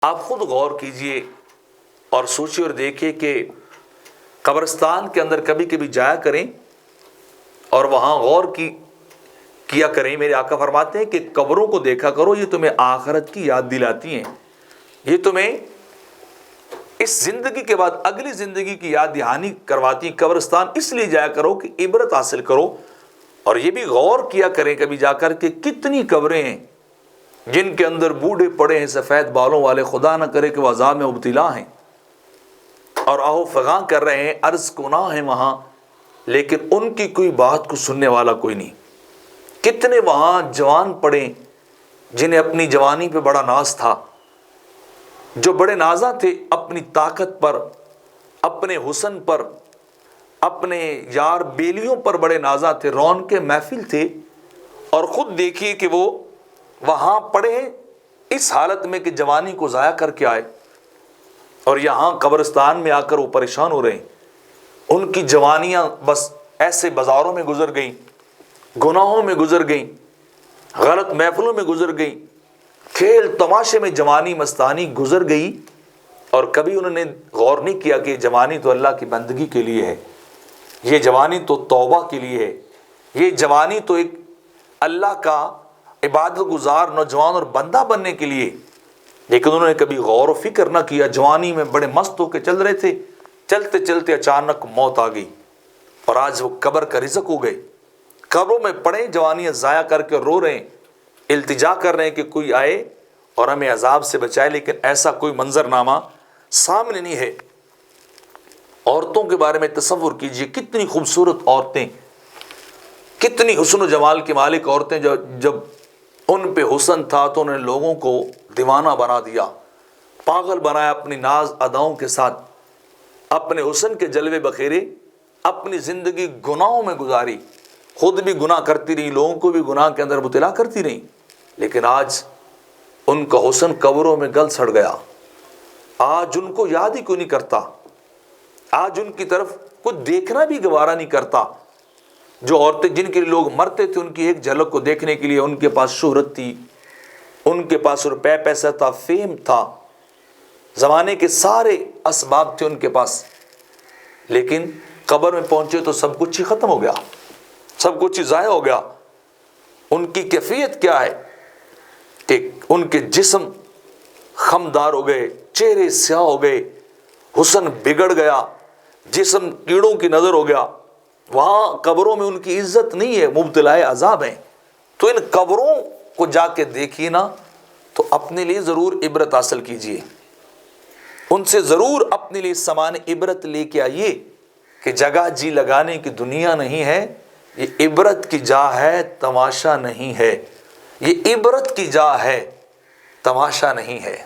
آپ خود غور کیجئے اور سوچیے اور دیکھیے کہ قبرستان کے اندر کبھی کبھی جایا کریں اور وہاں غور کیا کریں۔ میرے آقا فرماتے ہیں کہ قبروں کو دیکھا کرو، یہ تمہیں آخرت کی یاد دلاتی ہیں، یہ تمہیں اس زندگی کے بعد اگلی زندگی کی یاد دہانی کرواتی ہیں۔ قبرستان اس لیے جایا کرو کہ عبرت حاصل کرو، اور یہ بھی غور کیا کریں کبھی جا کر کہ کتنی قبریں ہیں جن کے اندر بوڑھے پڑے ہیں سفید بالوں والے، خدا نہ کرے کہ وہ عذاب میں مبتلا ہیں اور آہو فغاں کر رہے ہیں، عرض گناہ ہیں وہاں، لیکن ان کی کوئی بات کو سننے والا کوئی نہیں۔ کتنے وہاں جوان پڑے جنہیں اپنی جوانی پہ بڑا ناز تھا، جو بڑے نازاں تھے اپنی طاقت پر، اپنے حسن پر، اپنے یار بیلیوں پر بڑے نازاں تھے، رون کے محفل تھے، اور خود دیکھیے کہ وہ وہاں پڑے ہیں اس حالت میں کہ جوانی کو ضائع کر کے آئے، اور یہاں قبرستان میں آ کر وہ پریشان ہو رہے ہیں۔ ان کی جوانیاں بس ایسے بازاروں میں گزر گئیں، گناہوں میں گزر گئیں، غلط محفلوں میں گزر گئیں، کھیل تماشے میں جوانی مستانی گزر گئی، اور کبھی انہوں نے غور نہیں کیا کہ یہ جوانی تو اللہ کی بندگی کے لیے ہے، یہ جوانی تو توبہ کے لیے ہے، یہ جوانی تو ایک اللہ کا عبادت گزار نوجوان اور بندہ بننے کے لیے۔ لیکن انہوں نے کبھی غور و فکر نہ کیا، جوانی میں بڑے مست ہو کے چل رہے تھے، چلتے چلتے اچانک موت آ گئی، اور آج وہ قبر کا رزق ہو گئے، قبروں میں پڑے جوانیاں ضائع کر کے رو رہے ہیں، التجا کر رہے ہیں کہ کوئی آئے اور ہمیں عذاب سے بچائے، لیکن ایسا کوئی منظرنامہ سامنے نہیں ہے۔ عورتوں کے بارے میں تصور کیجئے، کتنی خوبصورت عورتیں، کتنی حسن و جمال کی مالک عورتیں، جب ان پہ حسن تھا تو انہوں نے لوگوں کو دیوانہ بنا دیا، پاگل بنایا اپنی ناز اداؤں کے ساتھ، اپنے حسن کے جلوے بخیرے، اپنی زندگی گناہوں میں گزاری، خود بھی گناہ کرتی رہی، لوگوں کو بھی گناہ کے اندر مبتلا کرتی رہی، لیکن آج ان کا حسن قبروں میں گل سڑ گیا۔ آج ان کو یاد ہی کوئی نہیں کرتا، آج ان کی طرف کوئی دیکھنا بھی گوارا نہیں کرتا۔ جو عورتیں جن کے لیے لوگ مرتے تھے، ان کی ایک جھلک کو دیکھنے کے لیے ان کے پاس شہرت تھی، ان کے پاس روپے پیسہ تھا، فیم تھا، زمانے کے سارے اسباب تھے ان کے پاس، لیکن قبر میں پہنچے تو سب کچھ ہی ختم ہو گیا، سب کچھ ہی ضائع ہو گیا۔ ان کی کیفیت کیا ہے کہ ان کے جسم خمدار ہو گئے، چہرے سیاہ ہو گئے، حسن بگڑ گیا، جسم کیڑوں کی نظر ہو گیا۔ وہاں قبروں میں ان کی عزت نہیں ہے، مبتلا عذاب ہیں۔ تو ان قبروں کو جا کے دیکھیے نا، تو اپنے لیے ضرور عبرت حاصل کیجئے، ان سے ضرور اپنے لیے سامان عبرت لے کے آئیے کہ جگہ جی لگانے کی دنیا نہیں ہے، یہ عبرت کی جا ہے، تماشا نہیں ہے، یہ عبرت کی جا ہے، تماشا نہیں ہے۔